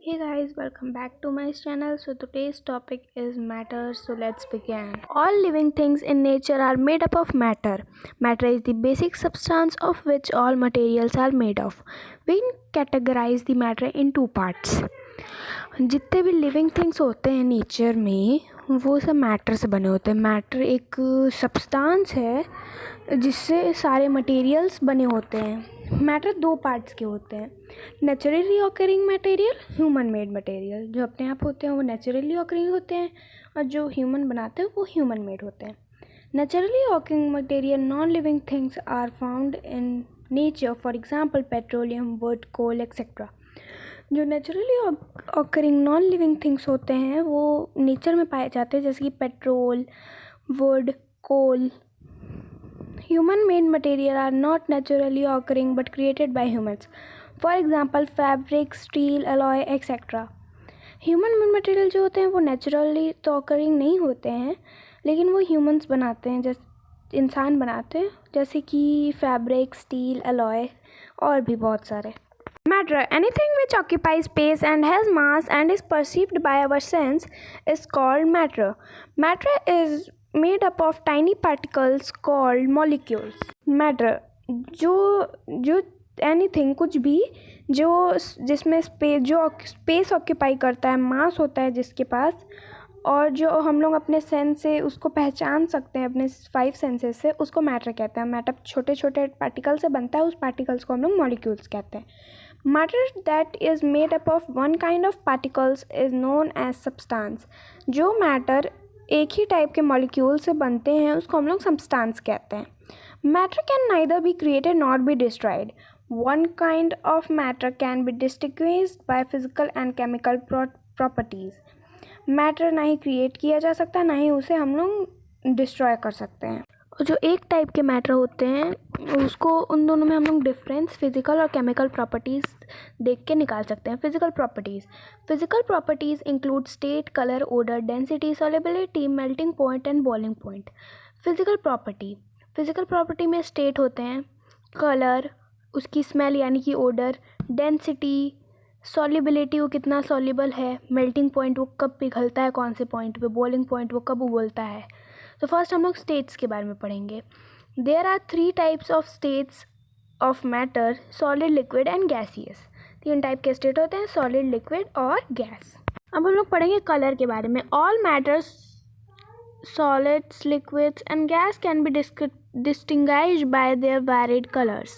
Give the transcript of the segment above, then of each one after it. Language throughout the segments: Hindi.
Hey guys, welcome back to my channel. So today's topic is matter. So let's begin. All living things in nature are made up of matter. Matter is the basic substance of which all materials are made of. We categorize the matter in two parts. जितने भी लिविंग थिंग्स होते हैं नेचर में वो सब मैटर से बने होते हैं. मैटर एक सब्सटेंस है जिससे सारे मटेरियल्स बने होते हैं. मैटर दो पार्ट्स के होते हैं, naturally occurring material, human made material. जो अपने आप होते हैं वो नेचुरली ऑकरिंग होते हैं और जो ह्यूमन बनाते हैं वो ह्यूमन मेड होते हैं. Naturally occurring material non living things are found in nature, for example petroleum, wood, coal etcetera. जो naturally occurring non living things होते हैं वो नेचर में पाए जाते हैं, जैसे कि petrol, wood, coal. Human made material are not naturally occurring but created by humans. For example, fabric, steel, alloy, etc. Human made material जो होते हैं वो naturally तो occurring नहीं होते हैं, लेकिन वो humans बनाते हैं, जैसे इंसान बनाते हैं, जैसे कि fabric, steel, alloy और भी बहुत सारे. Matter, anything which occupies space and has mass and is perceived by our sense is called matter. Matter is made up of tiny particles called molecules. Matter जो anything कुछ भी जो जिसमें स्पेस ऑक्यूपाई करता है, मास होता है जिसके पास, और जो हम लोग अपने सेंस से उसको पहचान सकते हैं, अपने 5 सेंसेस से, उसको मैटर कहते हैं. मैटर छोटे छोटे पार्टिकल से बनता है, उस पार्टिकल्स को हम लोग मॉलिक्यूल्स कहते हैं. Matter that is made up of one kind of particles is known as substance. जो मैटर एक ही टाइप के मॉलिक्यूल से बनते हैं उसको हम लोग सब्सटेंस कहते हैं. Matter can neither be created not be destroyed. One kind of matter can be distinguished by physical and chemical properties. Matter ना ही क्रिएट किया जा सकता, ना ही उसे हम लोग डिस्ट्रॉय कर सकते हैं. जो एक टाइप के मैटर होते हैं उसको, उन दोनों में हम लोग डिफरेंस फिजिकल और केमिकल प्रॉपर्टीज़ देख के निकाल सकते हैं. Physical properties include state, colour, odour, density, solubility, melting point and boiling point. Physical property में स्टेट होते हैं, कलर, उसकी स्मेल यानी कि ओडर, डेंसिटी, सॉल्युबिलिटी वो कितना सॉल्युबल है, मेल्टिंग पॉइंट वो कब पिघलता है कौन से पॉइंट पे, बॉइलिंग पॉइंट वो कब उबलता है. तो फर्स्ट हम लोग स्टेट्स के बारे में पढ़ेंगे. There are 3 types of states of matter, solid, liquid and gaseous. 3 type के स्टेट होते हैं, सॉलिड, लिक्विड और गैस. अब हम लोग पढ़ेंगे कलर के बारे में. All matters, solids, liquids and gas can be distinguished by there varied colours.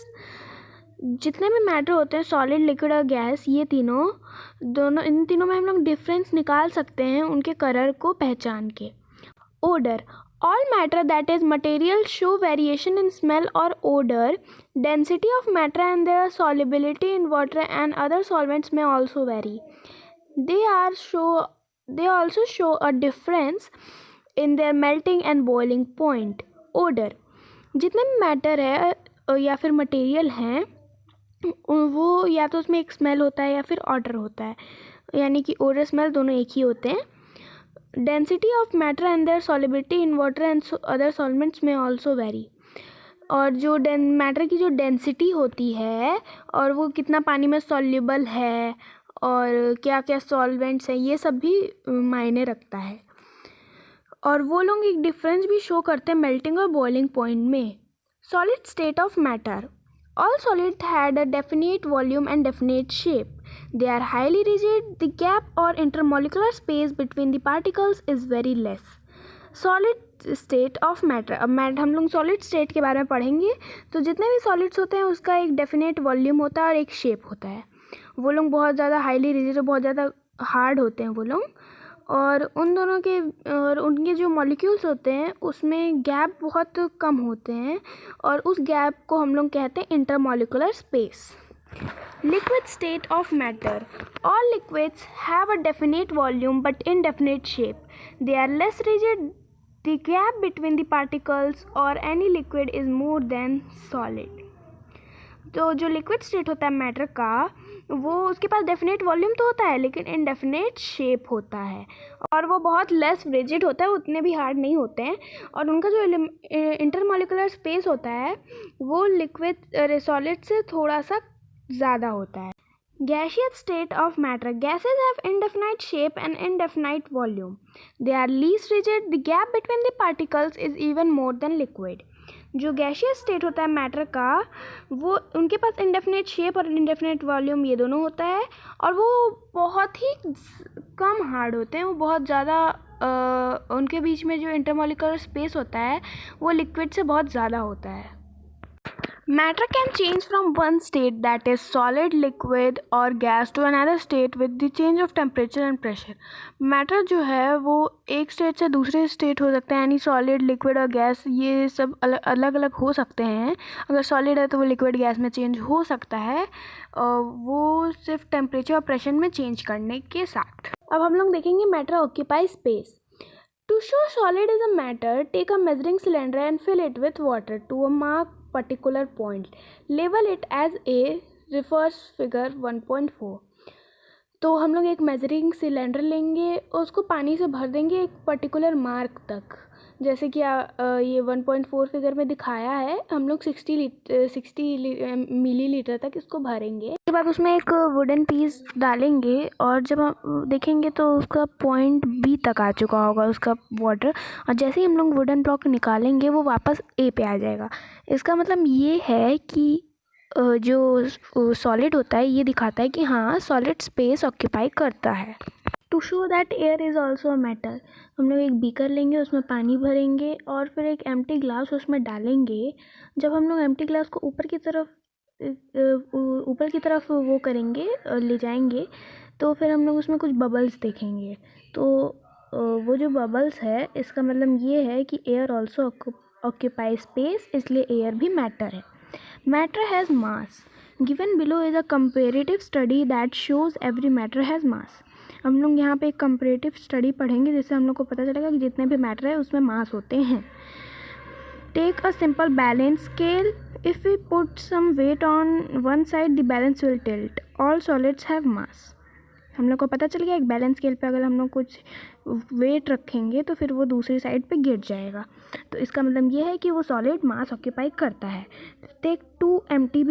जितने भी मैटर होते हैं, सॉलिड, लिक्विड और गैस, ये इन तीनों में हम लोग डिफरेंस निकाल सकते हैं उनके कलर को पहचान के. Odour, all matter that is material show variation in smell or odor. Density of matter and their solubility in water and other solvents may also vary. They also show a difference in their melting and boiling point. Odor, जितने भी मैटर है या फिर मटेरियल हैं वो या तो उसमें एक स्मेल होता है या फिर ऑडर होता है, यानी कि ओडर स्मेल दोनों एक ही होते हैं. Density of matter and their solubility in water and other solvents में ऑल्सो वेरी. और जो मैटर की जो डेंसिटी होती है और वो कितना पानी में सॉल्युबल है और क्या क्या सॉल्वेंट्स हैं, ये सब भी मायने रखता है. और वो लोग एक डिफरेंस भी शो करते हैं मेल्टिंग और बॉइलिंग पॉइंट में. Solid state of matter, all solids had a definite volume and definite shape. They are highly rigid. The gap or intermolecular space between the particles is very less. Solid state of matter. अब हम लोग सॉलिड स्टेट के बारे में पढ़ेंगे. तो जितने भी सॉलिड्स होते हैं उसका एक डेफिनेट वॉल्यूम होता है और एक शेप होता है. वो लोग बहुत ज़्यादा हाईली रिजिड और बहुत ज़्यादा हार्ड होते हैं वो लोग. और उन दोनों के और उनके जो मॉलिक्यूल्स होते हैं उसमें गैप बहुत कम होते हैं और उस गैप को हम लोग कहते हैं intermolecular space. Liquid state of matter, all liquids have a definite volume but indefinite shape. They are less rigid. The gap between the particles और any liquid is more than solid. तो जो लिक्विड स्टेट होता है मैटर का, वो उसके पास डेफिनेट वॉल्यूम तो होता है लेकिन इनडेफिनेट शेप होता है और वो बहुत लेस रिजिड होता है, उतने भी हार्ड नहीं होते हैं. और उनका जो इंटरमॉलिक्यूलर स्पेस होता है वो लिक्विड सॉलिड से थोड़ा सा ज़्यादा होता है. Gaseous state of matter. Gases have indefinite shape and indefinite volume. They are least rigid. The gap between the particles is even more than liquid. जो गैशियस स्टेट होता है मैटर का, वो उनके पास इंडेफिनेट शेप और इंडेफिनेट वॉल्यूम ये दोनों होता है, और वो बहुत ही कम हार्ड होते हैं. वो बहुत ज़्यादा उनके बीच में जो इंटरमॉलिक्यूलर स्पेस होता है वो लिक्विड से बहुत ज़्यादा होता है. Matter can change from one state, that is solid, liquid or gas, to another state with the change of temperature and pressure. Matter जो है वो एक स्टेट से दूसरे स्टेट हो सकते हैं, यानी सॉलिड, लिक्विड और गैस ये सब अलग अलग हो सकते हैं. अगर सॉलिड है तो वो लिक्विड गैस में चेंज हो सकता है, वो सिर्फ टेम्परेचर और प्रेशर में चेंज करने के साथ. अब हम लोग देखेंगे matter occupy space. To show solid is a matter, take a measuring cylinder and fill it with water to a mark particular point. Label it as A, refers figure 1.4. तो हम लोग एक मेजरिंग सिलेंडर लेंगे और उसको पानी से भर देंगे एक पर्टिकुलर मार्क तक, जैसे कि ये 1.4 फिगर में दिखाया है. हम लोग 60 मिलीलीटर तक इसको भरेंगे. उसके बाद उसमें एक वुडन पीस डालेंगे और जब हम देखेंगे तो उसका पॉइंट बी तक आ चुका होगा उसका वाटर, और जैसे ही हम लोग वुडन ब्लॉक निकालेंगे वो वापस ए पे आ जाएगा. इसका मतलब ये है कि जो सॉलिड होता है ये दिखाता है कि हाँ सॉलिड स्पेस ऑक्यूपाई करता है. To show that air is also a matter, हम लोग एक बीकर लेंगे, उसमें पानी भरेंगे और फिर एक एम्प्टी ग्लास उसमें डालेंगे. जब हम लोग एम्प्टी ग्लास को ऊपर की तरफ वो करेंगे, ले जाएंगे, तो फिर हम लोग उसमें कुछ बबल्स देखेंगे. तो वो जो बबल्स है इसका मतलब ये है कि एयर ऑल्सो ऑक्यूपाई स्पेस, इसलिए एयर भी मैटर है. Matter has mass. Given below is a comparative study that shows every matter has mass. हम लोग यहाँ पे एक comparative study पढ़ेंगे जिससे हम लोग को पता चलेगा कि जितने भी matter है उसमें mass होते हैं. Take a simple balance scale. If we put some weight on one side, the balance will tilt. All solids have mass. हम लोग को पता चल गया एक बैलेंस स्केल पे अगर हम लोग कुछ वेट रखेंगे तो फिर वो दूसरी साइड पे गिर जाएगा. तो इसका मतलब ये है कि वो सॉलिड मास ऑक्यूपाई करता है. Take 2 empty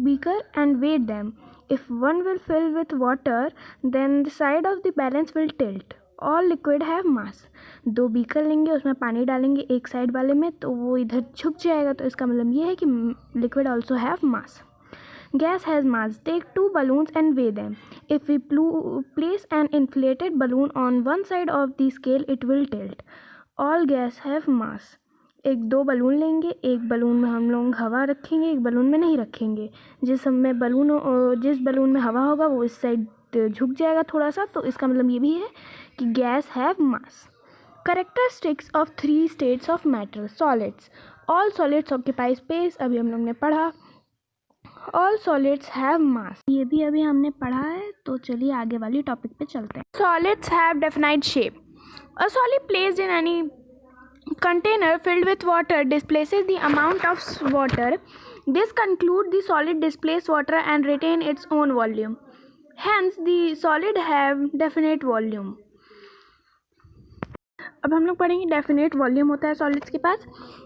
beaker and weight them. If one will fill with water, then the side of the balance will tilt. All liquid have mass. 2 beaker लेंगे, उसमें पानी डालेंगे एक साइड वाले में तो वो इधर झुक जाएगा. तो इसका मतलब ये है कि liquid also have mass. Gas has mass. Take 2 balloons and weigh them. If we place an inflated balloon on one side of the scale, it will tilt. All gas have mass. एक 2 बलून लेंगे, एक बलून में हम लोग हवा रखेंगे, एक बलून में नहीं रखेंगे. जिस बलून में हवा होगा वो इस साइड झुक जाएगा थोड़ा सा. तो इसका मतलब ये भी है कि guys have mass. Characteristics of 3 states of matter. Solids. All solids occupy space. अभी हम लोग ने पढ़ा. All solids have mass. ये भी अभी हमने पढ़ा है. तो चलिए आगे वाली टॉपिक पे चलते हैं. Solids have definite shape. A solid placed in any container filled with water displaces the amount of water. This concludes the solid displace water and retain its own volume. Hence the solid have definite volume. अब हम लोग पढ़ेंगे डेफिनेट वॉल्यूम होता है सॉलिड्स के पास.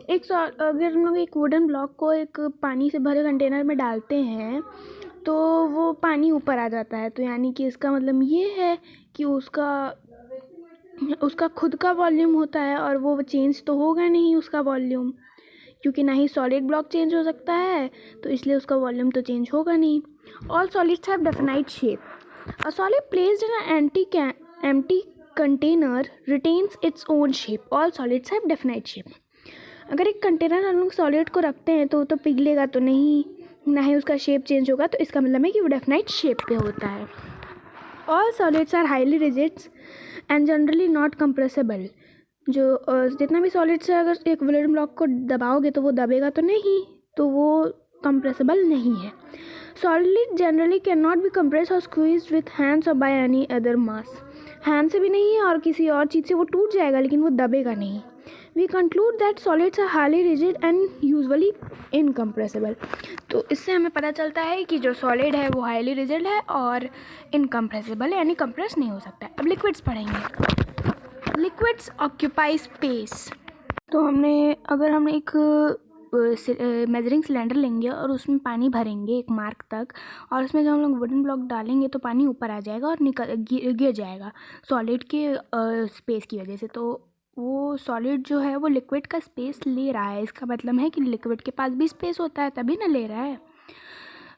अगर हम लोग एक वुडन ब्लॉक को एक पानी से भरे कंटेनर में डालते हैं तो वो पानी ऊपर आ जाता है. तो यानी कि इसका मतलब ये है कि उसका खुद का वॉल्यूम होता है और वो चेंज तो होगा नहीं उसका वॉल्यूम, क्योंकि ना ही सॉलिड ब्लॉक चेंज हो सकता है, तो इसलिए उसका वॉल्यूम तो चेंज होगा नहीं. All solids have definite shape. A solid placed in an empty container retains its own shape. All solids have definite shape. अगर एक कंटेनर हम लोग सॉलिड को रखते हैं तो पिघलेगा तो नहीं, ना ही उसका शेप चेंज होगा. तो इसका मतलब है कि वो डेफिनाइट शेप पे होता है. All solids are highly rigid and generally not compressible. जो जितना भी सॉलिड्स है अगर एक वुडन ब्लॉक को दबाओगे तो वो दबेगा तो नहीं, तो वो कंप्रेसिबल नहीं है. Solid generally can not be compress और स्क्वीज विथ हैंड्स और by any other mass. Hand से भी नहीं है और किसी और चीज़ से वो टूट जाएगा लेकिन वो दबेगा नहीं. We conclude that solids are highly rigid and usually incompressible. तो इससे हमें पता चलता है कि जो सॉलिड है वो हाईली रिजिड है और इनकम्प्रेसिबल है, यानी कंप्रेस नहीं हो सकता है. अब लिक्विड्स पढ़ेंगे. Liquids occupy space. तो अगर हमने एक मेजरिंग सिलेंडर लेंगे और उसमें पानी भरेंगे एक मार्क तक, और उसमें जब हम लोग वुडन ब्लॉक डालेंगे तो पानी ऊपर आ जाएगा और गिर जाएगा सॉलिड के स्पेस की वजह से। तो वो सॉलिड जो है वो लिक्विड का स्पेस ले रहा है। इसका मतलब है कि लिक्विड के पास भी स्पेस होता है, तभी ना ले रहा है।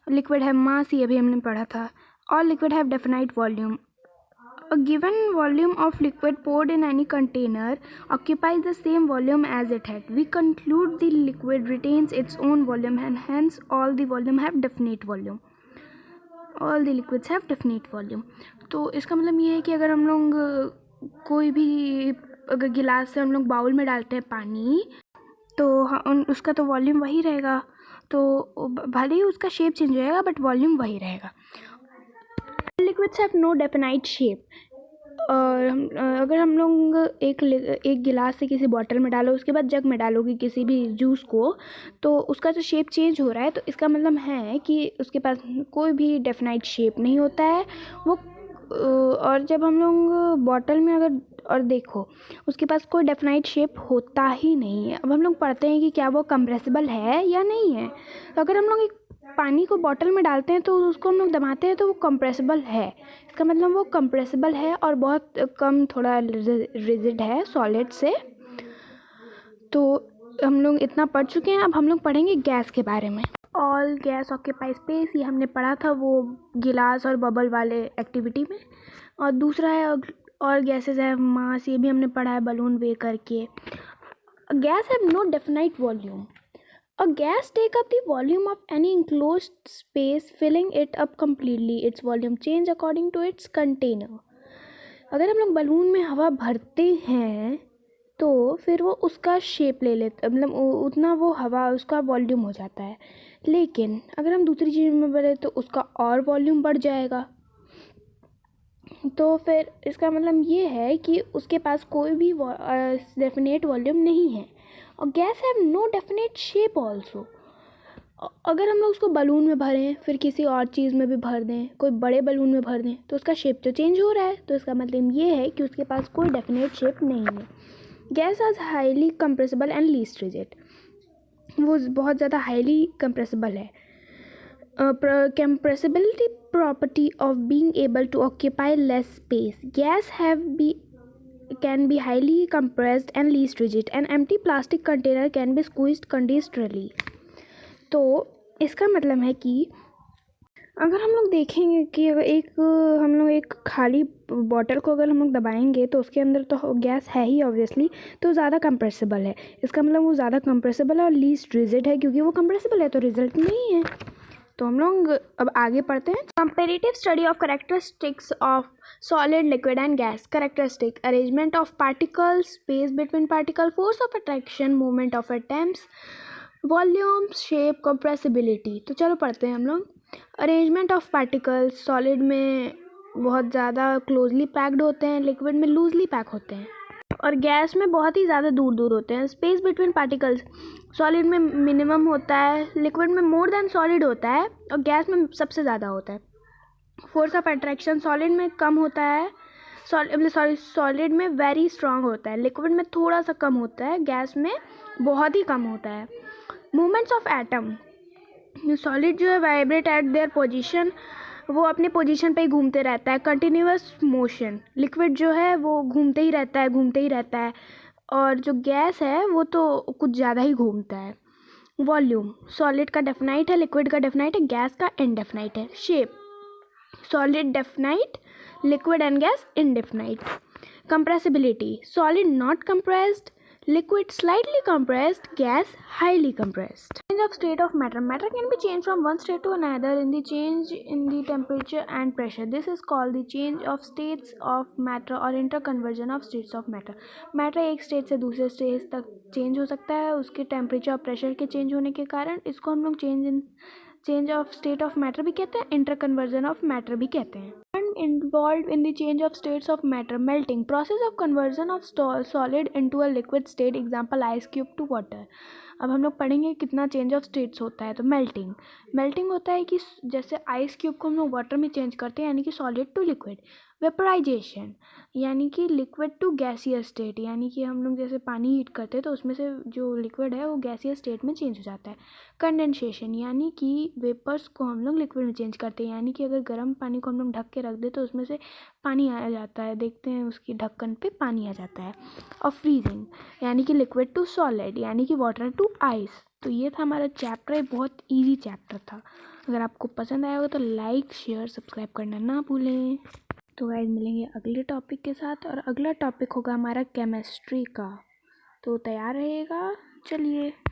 लिक्विड है मास, ये भी हमने पढ़ा था। All liquid have definite volume. A given volume of liquid poured in any container occupies the same volume as it had. We conclude the liquid retains its own volume and hence all the volume have definite volume. All the liquids have definite volume. तो इसका मतलब ये है कि अगर हम लोग कोई भी अगर गिलास से हम लोग बाउल में डालते हैं पानी, तो उसका तो वॉल्यूम वही रहेगा। तो भले ही उसका शेप चेंज हो जाएगा बट वॉल्यूम वही रहेगा। Liquids have no definite shape. और अगर हम लोग एक गिलास से किसी बॉटल में डालो, उसके बाद जग में डालोगे किसी भी जूस को, तो उसका जो शेप चेंज हो रहा है, तो इसका मतलब है कि उसके पास कोई भी डेफिनाइट शेप नहीं होता है वो। और जब हम लोग बॉटल में अगर और देखो उसके पास कोई डेफिनाइट शेप होता ही नहीं है। अब हम लोग पढ़ते हैं कि क्या वो कंप्रेसिबल है या नहीं है। तो अगर हम लोग एक पानी को बॉटल में डालते हैं तो उसको हम लोग दबाते हैं तो वो कंप्रेसिबल है। इसका मतलब वो कंप्रेसिबल है और बहुत कम थोड़ा रिजिड है सॉलिड से। तो हम लोग इतना पढ़ चुके हैं। अब हम लोग पढ़ेंगे गैस के बारे में। ऑल गैस ऑक्यूपाई स्पेस, ये हमने पढ़ा था वो गिलास और बबल वाले एक्टिविटी में। और दूसरा है और गैसेस है मास, ये भी हमने पढ़ा है बलून वे करके। Gas have no definite volume. A gas take up the volume of any enclosed space, filling it up completely. Its volume change according to its container. अगर हम लोग बलून में हवा भरते हैं तो फिर वो उसका शेप ले लेता, मतलब उतना वो हवा उसका वॉल्यूम हो जाता है। लेकिन अगर हम दूसरी चीज़ में भरें तो उसका और वॉल्यूम बढ़ जाएगा। तो फिर इसका मतलब ये है कि उसके पास कोई भी डेफिनेट वॉल्यूम नहीं है। और gas have no definite shape also. अगर हम लोग उसको बलून में भरें फिर किसी और चीज़ में भी भर दें, कोई बड़े बलून में भर दें, तो उसका शेप तो चेंज हो रहा है। तो इसका मतलब ये है कि उसके पास कोई डेफिनेट शेप नहीं है। Gas is highly compressible and least rigid. वो बहुत ज़्यादा हाईली कंप्रेसिबल है। compressibility property of being able to occupy less space. Gas can be highly compressed and least rigid. An empty plastic container can be squeezed conditionally. तो इसका मतलब है कि अगर हम लोग देखेंगे कि हम लोग एक खाली बॉटल को अगर हम लोग दबाएंगे तो उसके अंदर तो गैस है ही ऑब्वियसली, तो ज़्यादा कंप्रेसिबल है। इसका मतलब वो ज़्यादा कंप्रेसिबल है और लीस्ट रिजिड है, क्योंकि वो कंप्रेसिबल है तो रिजल्ट नहीं है। तो हम लोग अब आगे पढ़ते हैं। Comparative study of characteristics of solid, liquid and gas. Characteristic: arrangement of particles, space between particle, force of attraction, movement of atoms, volume, shape, compressibility. तो चलो पढ़ते हैं हम लोग। अरेंजमेंट ऑफ पार्टिकल्स, सॉलिड में बहुत ज़्यादा क्लोजली पैक्ड होते हैं, लिक्विड में लूजली पैक होते हैं, और गैस में बहुत ही ज़्यादा दूर दूर होते हैं। स्पेस बिटवीन पार्टिकल्स, सॉलिड में मिनिमम होता है, लिक्विड में मोर देन सॉलिड होता है, और गैस में सबसे ज़्यादा होता है। फोर्स ऑफ अट्रैक्शन, सॉलिड में कम होता है, सॉलिड में वेरी स्ट्रांग होता है, लिक्विड में थोड़ा सा कम होता है, गैस में बहुत ही कम होता है। मूवमेंट्स ऑफ एटम, सॉलिड जो है वाइब्रेट एट देयर पोजीशन, वो अपने पोजीशन पे ही घूमते रहता है, कंटिन्यूअस मोशन। लिक्विड जो है वो घूमते ही रहता है, और जो गैस है वो तो कुछ ज़्यादा ही घूमता है। वॉल्यूम, सॉलिड का डेफिनाइट है, लिक्विड का डेफिनाइट है, गैस का इनडेफिनाइट है। Shape, solid definite, liquid and gas indefinite. Compressibility, solid not compressed, liquid slightly compressed, gas highly compressed. Change of state of matter. Matter can be changed from one state to another in the change in the temperature and pressure. This is called the change of states of matter or interconversion of states of matter. Matter एक स्टेट से दूसरे स्टेट तक चेंज हो सकता है उसके टेम्परेचर और प्रेशर के चेंज होने के कारण। इसको हम लोग change of state of matter भी कहते हैं, इंटरकन्वर्जन ऑफ मैटर भी कहते हैं। Involved in the change of states of matter. Melting, process of conversion of solid into a liquid state. Example, ice cube to water. अब हम लोग पढ़ेंगे कितना चेंज ऑफ स्टेट्स होता है। तो मेल्टिंग होता है कि जैसे आइस क्यूब को हम लोग वाटर में चेंज करते हैं, यानी कि सॉलिड टू लिक्विड। वेपराइजेशन यानी कि लिक्विड टू गैसियस स्टेट, यानी कि हम लोग जैसे पानी हीट करते हैं तो उसमें से जो लिक्विड है वो गैसियस स्टेट में चेंज हो जाता है। कंडेंसेशन यानी कि वेपर्स को हम लोग लिक्विड में चेंज करते हैं, यानी कि अगर गर्म पानी को हम लोग ढक के रख दे तो उसमें से पानी आ जाता है, देखते हैं उसकी ढक्कन पे पानी आ जाता है। और फ्रीजिंग यानी कि लिक्विड टू सॉलिड, यानी कि वाटर टू आइस। तो ये था हमारा चैप्टर, ये बहुत ईजी चैप्टर था। अगर आपको पसंद आया होगा तो लाइक शेयर सब्सक्राइब करना ना भूलें। तो गाइस मिलेंगे अगले टॉपिक के साथ, और अगला टॉपिक होगा हमारा केमिस्ट्री का। तो तैयार रहिएगा। चलिए।